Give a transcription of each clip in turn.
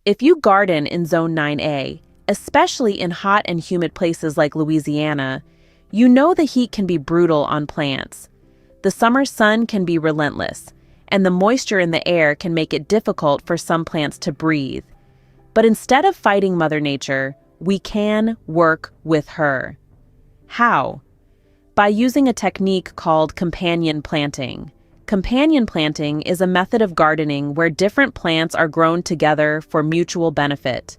If you garden in Zone 9A, especially in hot and humid places like Louisiana, you know the heat can be brutal on plants. The summer sun can be relentless, and the moisture in the air can make it difficult for some plants to breathe. But instead of fighting Mother Nature, we can work with her. How? By using a technique called companion planting. Companion planting is a method of gardening where different plants are grown together for mutual benefit.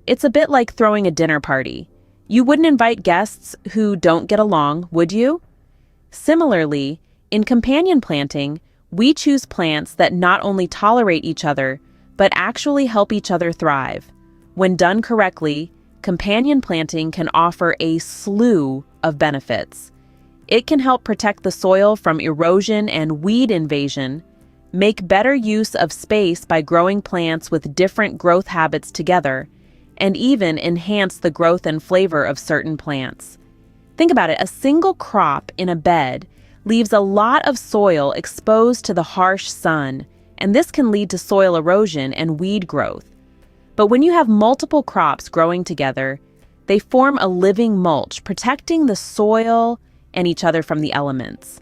It's a bit like throwing a dinner party. You wouldn't invite guests who don't get along, would you? Similarly, in companion planting, we choose plants that not only tolerate each other, but actually help each other thrive. When done correctly, companion planting can offer a slew of benefits. It can help protect the soil from erosion and weed invasion, make better use of space by growing plants with different growth habits together, and even enhance the growth and flavor of certain plants. Think about it, a single crop in a bed leaves a lot of soil exposed to the harsh sun, and this can lead to soil erosion and weed growth. But when you have multiple crops growing together, they form a living mulch, protecting the soil and each other from the elements.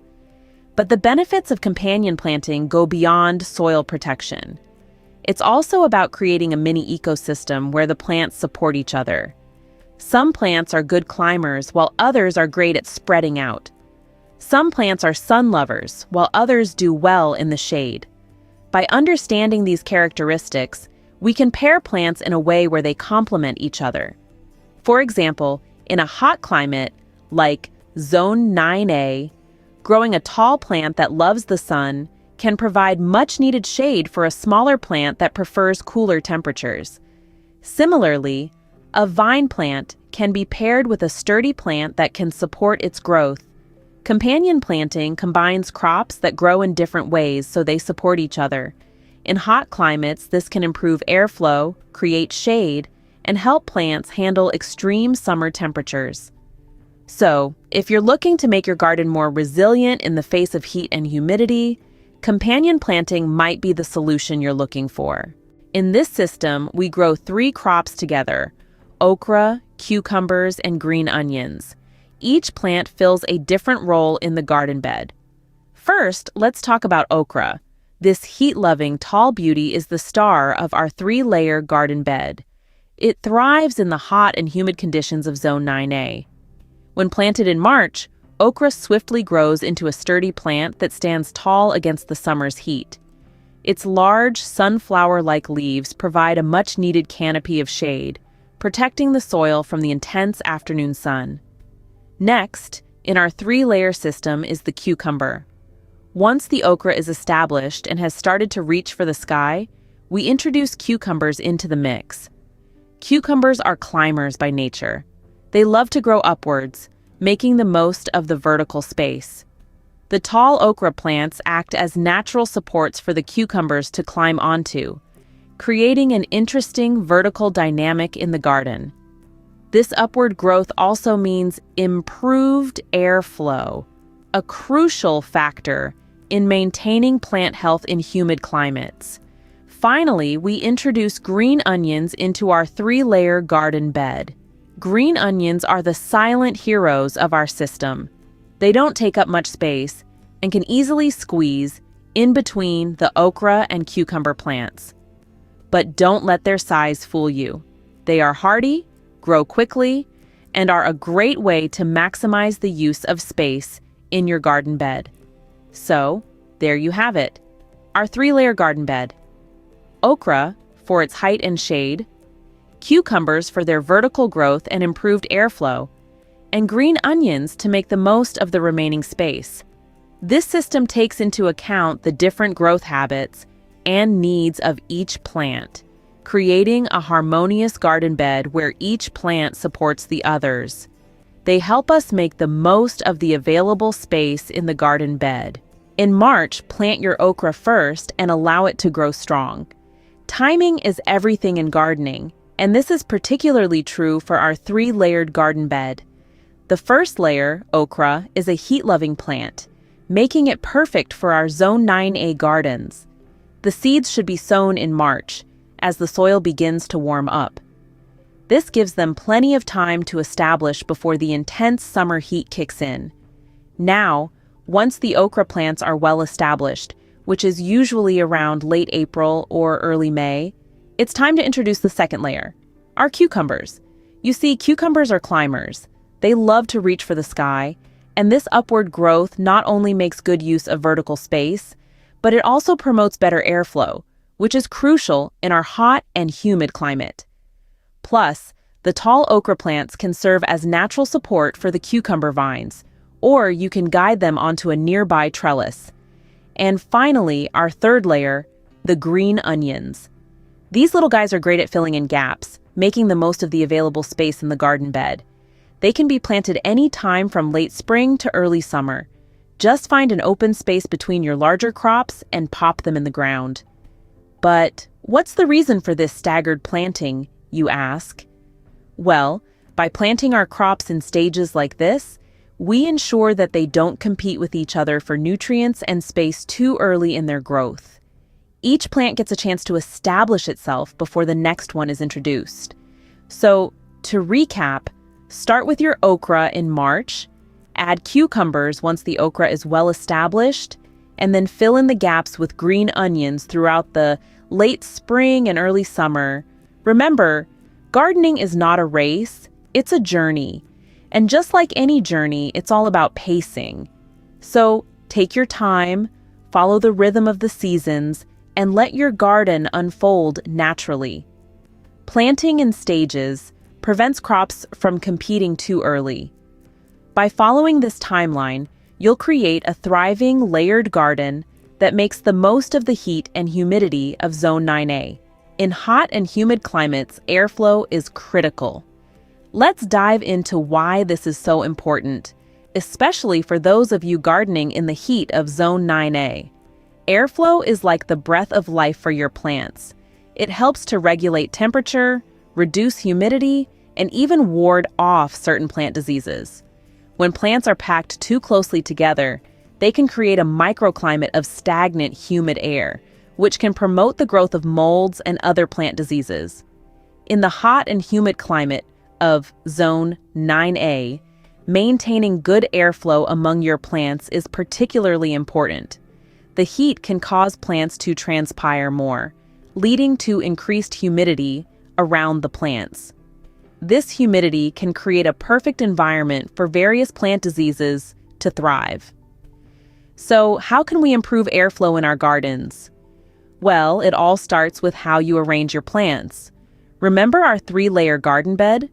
But the benefits of companion planting go beyond soil protection. It's also about creating a mini ecosystem where the plants support each other. Some plants are good climbers, while others are great at spreading out. Some plants are sun lovers, while others do well in the shade. By understanding these characteristics, we can pair plants in a way where they complement each other. For example, in a hot climate, like Zone 9A, growing a tall plant that loves the sun can provide much-needed shade for a smaller plant that prefers cooler temperatures. Similarly, a vine plant can be paired with a sturdy plant that can support its growth. Companion planting combines crops that grow in different ways so they support each other. In hot climates, this can improve airflow, create shade, and help plants handle extreme summer temperatures. So, if you're looking to make your garden more resilient in the face of heat and humidity, companion planting might be the solution you're looking for. In this system, we grow 3 crops together: okra, cucumbers, and green onions. Each plant fills a different role in the garden bed. First, let's talk about okra. This heat-loving tall beauty is the star of our 3-layer garden bed. It thrives in the hot and humid conditions of Zone 9A. When planted in March, okra swiftly grows into a sturdy plant that stands tall against the summer's heat. Its large, sunflower-like leaves provide a much-needed canopy of shade, protecting the soil from the intense afternoon sun. Next, in our 3-layer system is the cucumber. Once the okra is established and has started to reach for the sky, we introduce cucumbers into the mix. Cucumbers are climbers by nature. They love to grow upwards, making the most of the vertical space. The tall okra plants act as natural supports for the cucumbers to climb onto, creating an interesting vertical dynamic in the garden. This upward growth also means improved airflow, a crucial factor in maintaining plant health in humid climates. Finally, we introduce green onions into our 3-layer garden bed. Green onions are the silent heroes of our system. They don't take up much space and can easily squeeze in between the okra and cucumber plants. But don't let their size fool you. They are hardy, grow quickly, and are a great way to maximize the use of space in your garden bed. So, there you have it, our 3-layer garden bed. Okra for its height and shade, cucumbers for their vertical growth and improved airflow, and green onions to make the most of the remaining space. This system takes into account the different growth habits and needs of each plant, creating a harmonious garden bed where each plant supports the others. They help us make the most of the available space in the garden bed. In March, plant your okra first and allow it to grow strong. Timing is everything in gardening, and this is particularly true for our 3-layered garden bed. The first layer, okra, is a heat-loving plant, making it perfect for our Zone 9A gardens. The seeds should be sown in March, as the soil begins to warm up. This gives them plenty of time to establish before the intense summer heat kicks in. Now, once the okra plants are well established, which is usually around late April or early May, it's time to introduce the second layer, our cucumbers. You see, cucumbers are climbers. They love to reach for the sky, and this upward growth not only makes good use of vertical space, but it also promotes better airflow, which is crucial in our hot and humid climate. Plus, the tall okra plants can serve as natural support for the cucumber vines, or you can guide them onto a nearby trellis. And finally, our third layer, the green onions. These little guys are great at filling in gaps, making the most of the available space in the garden bed. They can be planted any time from late spring to early summer. Just find an open space between your larger crops and pop them in the ground. But what's the reason for this staggered planting, you ask? Well, by planting our crops in stages like this, we ensure that they don't compete with each other for nutrients and space too early in their growth. Each plant gets a chance to establish itself before the next one is introduced. So, to recap, start with your okra in March, add cucumbers once the okra is well established, and then fill in the gaps with green onions throughout the late spring and early summer. Remember, gardening is not a race, it's a journey. And just like any journey, it's all about pacing. So take your time, follow the rhythm of the seasons, and let your garden unfold naturally. Planting in stages prevents crops from competing too early. By following this timeline, you'll create a thriving, layered garden that makes the most of the heat and humidity of Zone 9A. In hot and humid climates, airflow is critical. Let's dive into why this is so important, especially for those of you gardening in the heat of Zone 9A. Airflow is like the breath of life for your plants. It helps to regulate temperature, reduce humidity, and even ward off certain plant diseases. When plants are packed too closely together, they can create a microclimate of stagnant, humid air, which can promote the growth of molds and other plant diseases. In the hot and humid climate of Zone 9A, maintaining good airflow among your plants is particularly important. The heat can cause plants to transpire more, leading to increased humidity around the plants. This humidity can create a perfect environment for various plant diseases to thrive. So, how can we improve airflow in our gardens? Well, it all starts with how you arrange your plants. Remember our 3-layer garden bed?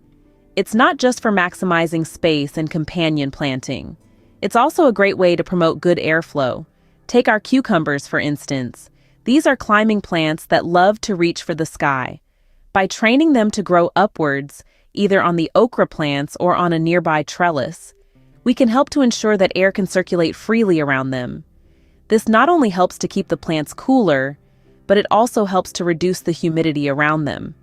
It's not just for maximizing space and companion planting. It's also a great way to promote good airflow. Take our cucumbers, for instance. These are climbing plants that love to reach for the sky. By training them to grow upwards, either on the okra plants or on a nearby trellis, we can help to ensure that air can circulate freely around them. This not only helps to keep the plants cooler, but it also helps to reduce the humidity around them.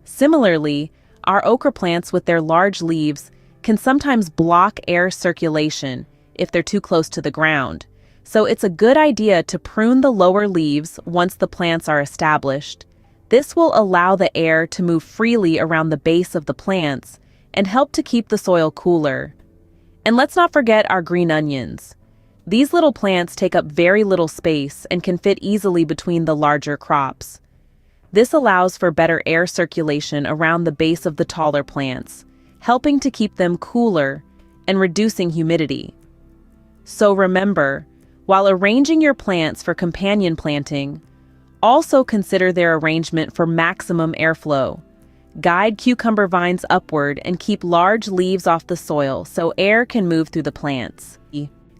Similarly, our okra plants with their large leaves can sometimes block air circulation if they're too close to the ground. So it's a good idea to prune the lower leaves once the plants are established. This will allow the air to move freely around the base of the plants and help to keep the soil cooler. And let's not forget our green onions. These little plants take up very little space and can fit easily between the larger crops. This allows for better air circulation around the base of the taller plants, helping to keep them cooler and reducing humidity. So remember, while arranging your plants for companion planting, also consider their arrangement for maximum airflow. Guide cucumber vines upward and keep large leaves off the soil so air can move through the plants.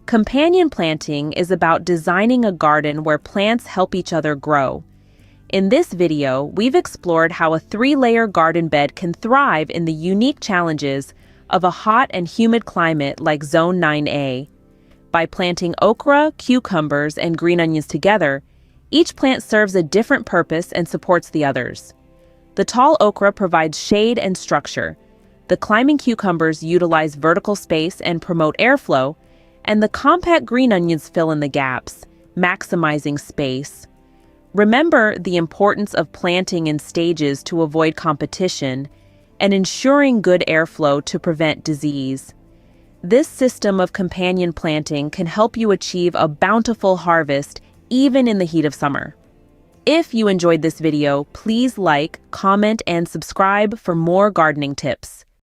Companion planting is about designing a garden where plants help each other grow. In this video, we've explored how a 3-layer garden bed can thrive in the unique challenges of a hot and humid climate like Zone 9A. By planting okra, cucumbers, and green onions together, each plant serves a different purpose and supports the others. The tall okra provides shade and structure. The climbing cucumbers utilize vertical space and promote airflow, and the compact green onions fill in the gaps, maximizing space. Remember the importance of planting in stages to avoid competition and ensuring good airflow to prevent disease. This system of companion planting can help you achieve a bountiful harvest even in the heat of summer. If you enjoyed this video, please like, comment, and subscribe for more gardening tips.